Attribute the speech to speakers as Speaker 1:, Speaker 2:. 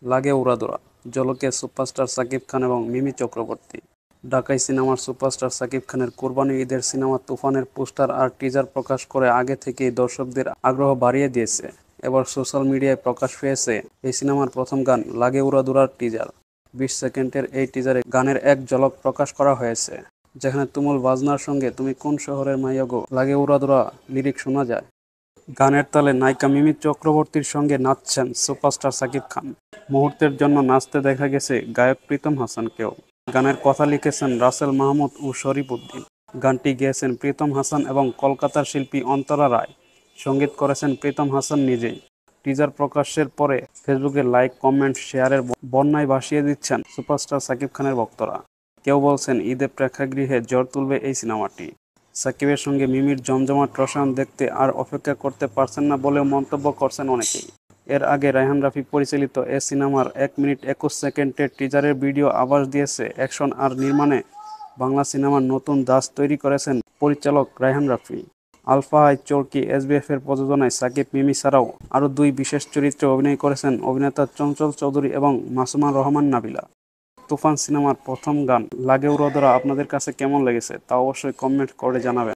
Speaker 1: লাগে উড়াধুরা, ঝলকে সুপারস্টার সাকিব খান এবং মিমি চক্রবর্তী। ঢাকাই সিনেমার সুপারস্টার সাকিব খানের কোরবানি ঈদের সিনেমা তুফানের পোস্টার আর টিজার প্রকাশ করে আগে থেকেই দর্শকদের আগ্রহ বাড়িয়ে দিয়েছে। এবার সোশ্যাল মিডিয়ায় প্রকাশ পেয়েছে এই সিনেমার প্রথম গান লাগে উড়াধুরার টিজার। 20 সেকেন্ডের এই টিজারে গানের এক ঝলক প্রকাশ করা হয়েছে, যেখানে তুমুল বাজনার সঙ্গে তুমি কোন শহরের মাইয়া গো লাগে উড়াধুরা লিরিক শোনা যায়। গানের তালে নায়িকা মিমি চক্রবর্তীর সঙ্গে নাচছেন সুপারস্টার সাকিব খান। মুহূর্তের জন্য নাচতে দেখা গেছে গায়ক প্রীতম হাসানকেও। গানের কথা লিখেছেন রাসেল মাহমুদ ও শরীফ উদ্দিন। গানটি গেয়েছেন প্রীতম হাসান এবং কলকাতার শিল্পী অন্তরা রায়। সঙ্গীত করেছেন প্রীতম হাসান নিজেই। টিজার প্রকাশের পরে ফেসবুকে লাইক, কমেন্ট, শেয়ারের বন্যায় ভাসিয়ে দিচ্ছেন সুপারস্টার সাকিব খানের ভক্তরা। কেউ বলছেন ঈদে প্রেক্ষাগৃহে ঝড় তুলবে এই সিনেমাটি। সাকিবের সঙ্গে মিমির জমজমাট রসায়ন দেখতে আর অপেক্ষা করতে পারছেন না বলেও মন্তব্য করছেন অনেকেই। এর আগে রায়হান রাফি পরিচালিত এ সিনেমার 1 মিনিট 21 সেকেন্ডের টিজারের ভিডিও আভাস দিয়েছে অ্যাকশন আর নির্মাণে বাংলা সিনেমার নতুন ধাঁচ তৈরি করেছেন পরিচালক রায়হান রাফি। আলফা হাই চরকি SBF-এর প্রযোজনায় সাকিব, মিমি ছাড়াও আরও 2 বিশেষ চরিত্রে অভিনয় করেছেন অভিনেতা চঞ্চল চৌধুরী এবং মাসুমা রহমান নাবিলা। তুফান সিনেমার প্রথম গান লাগে উড়াধুরা আপনাদের কাছে কেমন লেগেছে তা অবশ্যই কমেন্ট করে জানাবেন।